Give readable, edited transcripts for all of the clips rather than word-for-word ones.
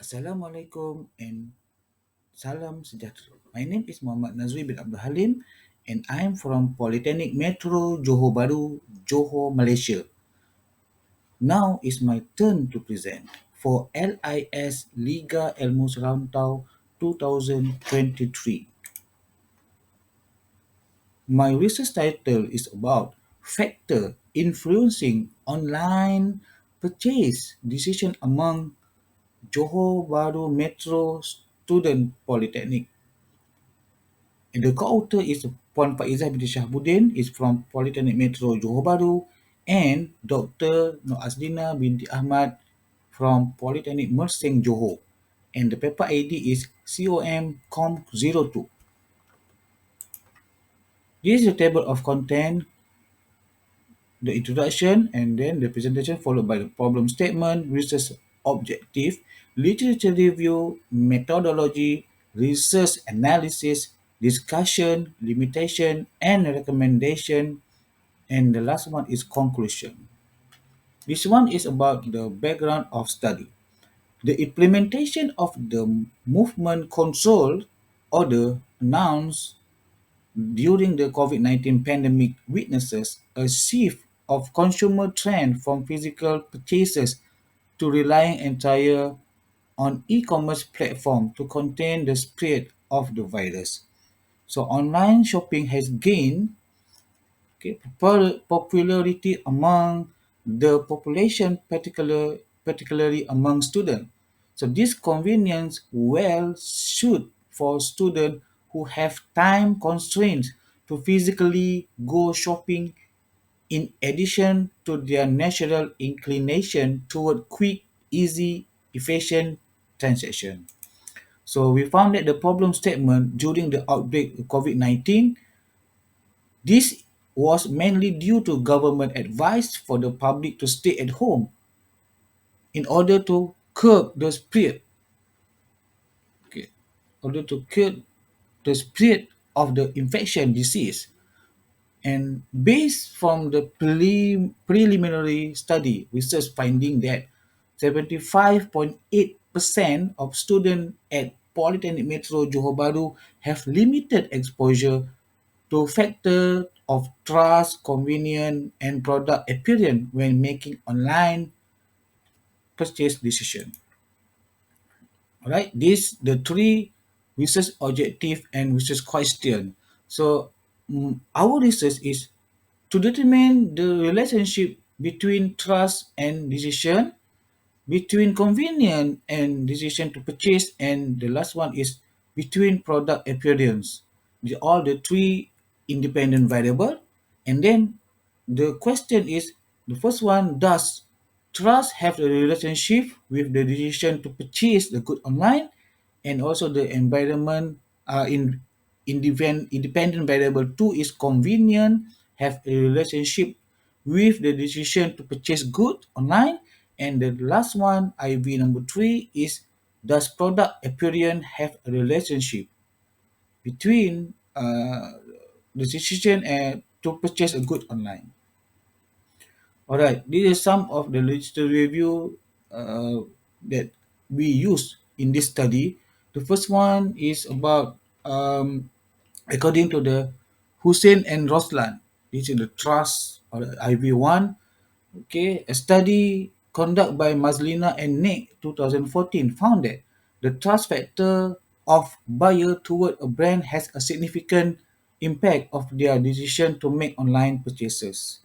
Assalamualaikum and salam sejahtera. My name is Muhammad Nazri bin Abdul Halim and I am from Politeknik METrO Johor Bahru, Johor, Malaysia. Now is my turn to present for LIS Liga Ilmu Serantau 2023. My research title is about factor influencing online purchase decision among Johor Bahru Metro Student Polytechnic. And the co-author is Puan Faizah binti Shahbudin is from Politeknik METrO Johor Bahru and Dr. Nur Aslina binti Ahmad from Politeknik Mersing Johor. And the paper ID is COM02. This is the table of content, the introduction, and then the presentation followed by the problem statement, research objective, literature review, methodology, research analysis, discussion, limitation, and recommendation, and the last one is conclusion. This one is about the background of study. The implementation of the movement control order announced during the COVID-19 pandemic witnesses a shift of consumer trend from physical purchases to relying entirely on e-commerce platform to contain the spread of the virus. So online shopping has gained popularity among the population, particularly among students. So this convenience well suited for students who have time constraints to physically go shopping in addition to their natural inclination toward quick, easy, efficient transaction. So we found that the problem statement during the outbreak of COVID-19, this was mainly due to government advice for the public to stay at home in order to curb the spread, okay, in order to curb the spread of the infection disease. And based from the preliminary study, research finding that 75.8% of students at Politeknik METrO Johor Bahru have limited exposure to factor of trust, convenience, and product appearance when making online purchase decision. Alright, these the three research objective and research question. So our research is to determine the relationship between trust and decision, between convenience and decision to purchase, and the last one is between product appearance. All the three independent variable. And then the question is the first one, does trust have a relationship with the decision to purchase the good online, and also the environment independent variable two is convenient have a relationship with the decision to purchase good online, and the last one IV number three is does product appearance have a relationship between the decision and to purchase a good online. Alright, this is some of the literature review that we use in this study. The first one is about, according to the Hussein and Roslan, this is the trust or the IV1. Okay, a study conducted by Mazlina and Nick 2014 found that the trust factor of buyer toward a brand has a significant impact of their decision to make online purchases.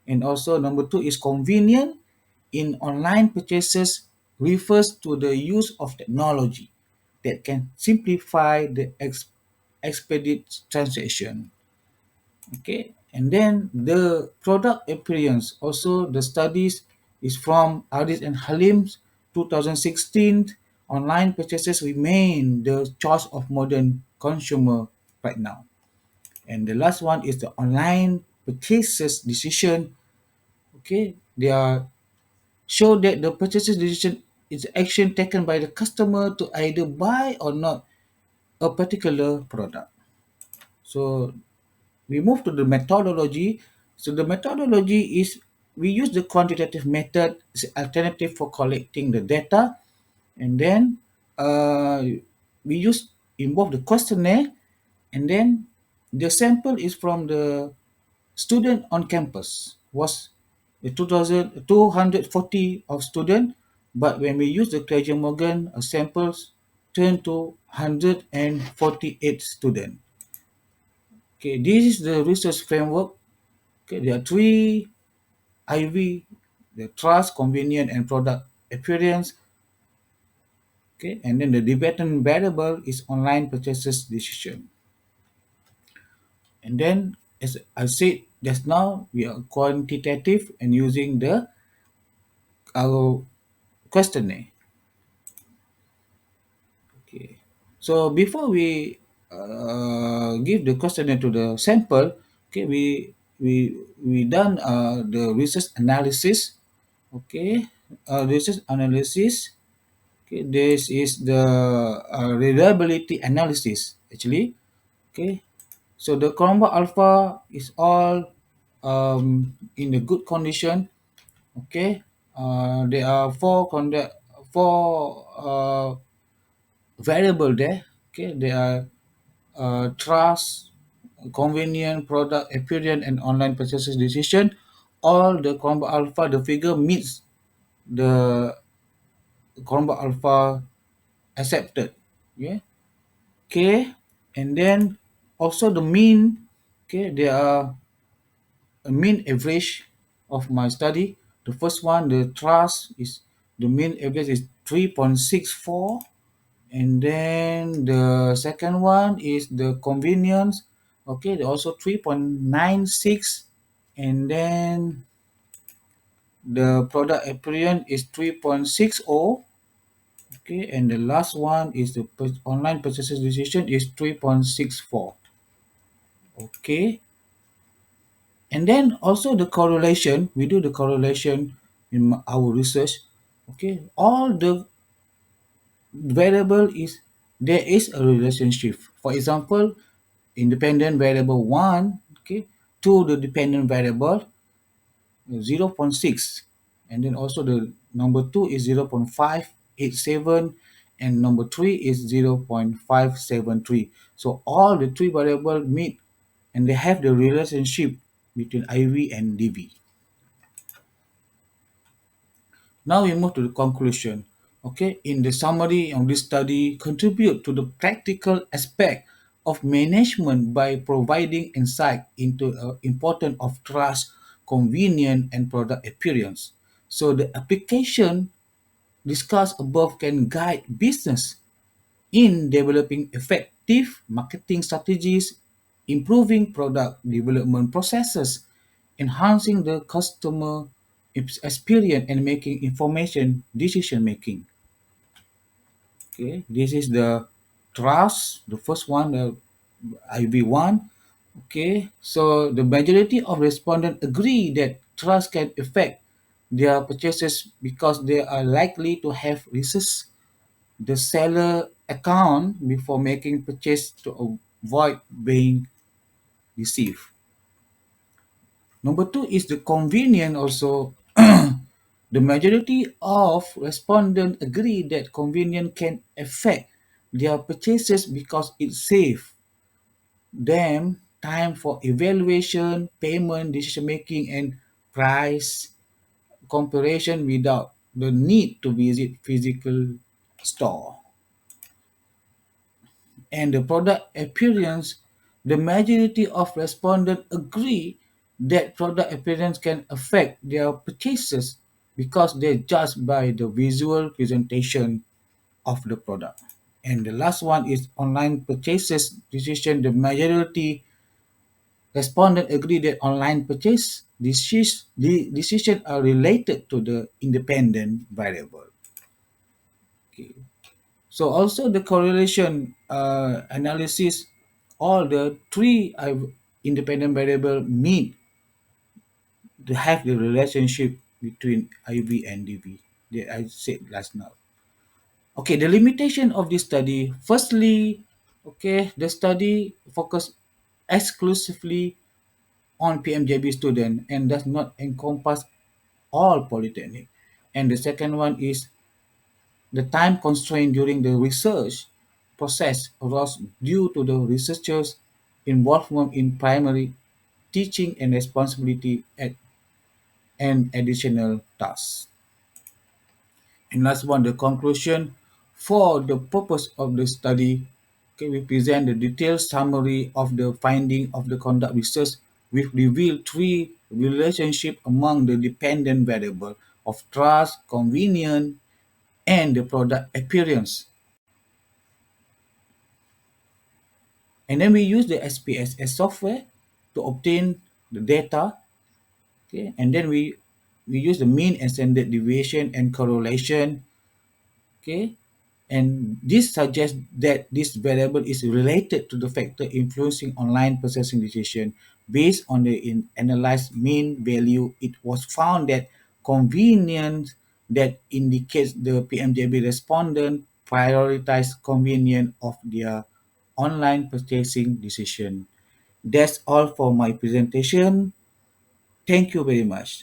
And also number two is convenient in online purchases refers to the use of technology that can simplify the expedite transaction. Okay, and then the product appearance. Also, the studies is from Aris and Halim's 2016. Online purchases remain the choice of modern consumer right now. And the last one is the online purchases decision. Okay, they are show that the purchases decision is action taken by the customer to either buy or not a particular product. So we move to the methodology. So the methodology is we use the quantitative method as an alternative for collecting the data, and then uh, we use involve the questionnaire, and then the sample is from the student on campus was 2,240 of student, but when we use the Craig Morgan samples turn to 148 student. Okay, this is the research framework. Okay, there are three IV: the trust, convenience, and product appearance. Okay, and then the dependent variable is online purchases decision. And then, as I said just now, we are quantitative and using the our questionnaire. Okay. So before we give the questionnaire to the sample, okay, we done the research analysis. Okay, research analysis. Okay, this is the reliability analysis actually. Okay, so the Chroma alpha is all in a good condition. Okay, there are four variable there. Okay, there are trust, convenient, product appearance, and online purchases decision. All the Chroma alpha, the figure meets the Chroma alpha accepted. Yeah. Okay, and then also the mean. Okay, there are a mean average of my study. The first one, the trust is the mean average is 3.64, and then the second one is the convenience. Okay, they also 3.96, and then the product appearance is 3.60. Okay, and the last one is the online purchases decision is 3.64. Okay, and then also the correlation, we do the correlation in our research. Okay, all the variable is there is a relationship. For example, independent variable 1, okay, to the dependent variable 0.6, and then also the number 2 is 0.587, and number 3 is 0.573. So all the three variable meet and they have the relationship between IV and DV. Now we move to the conclusion. Okay, in the summary of this study, contribute to the practical aspect of management by providing insight into the importance of trust, convenience, and product appearance. So the application discussed above can guide business in developing effective marketing strategies, improving product development processes, enhancing the customer experience, and making information decision making. Okay, this is the trust, the first one, the IV1. Okay, so the majority of respondents agree that trust can affect their purchases because they are likely to have researched the seller account before making purchase to avoid being deceived. Number two is the convenience also. The majority of respondents agree that convenience can affect their purchases because it saves them time for evaluation, payment, decision making, and price comparison without the need to visit physical store. And the product appearance, the majority of respondents agree that product appearance can affect their purchases because they judge by the visual presentation of the product. And the last one is online purchases decision. The majority respondents agree that online purchase decision are related to the independent variable. Okay. So also the correlation analysis, all the three independent variable meet to have the relationship between IV and DV that I said last now. Okay, the limitation of this study. Firstly, okay, the study focus exclusively on PMJB student and does not encompass all polytechnic. And the second one is The time constraint during the research process arose due to the researchers' involvement in primary teaching and responsibility and additional tasks. And last one, the conclusion. For the purpose of the study, okay, we present the detailed summary of the finding of the conduct research. We've revealed three relationships among the dependent variable of trust, convenience, and the product appearance. And then we use the SPSS software to obtain the data. Okay, and then we use the mean and standard deviation and correlation. Okay, and this suggests that this variable is related to the factor influencing online purchasing decision. Based on the analyzed mean value, it was found that convenience that indicates the PMJB respondent prioritize convenience of their online purchasing decision. That's all for my presentation. Thank you very much.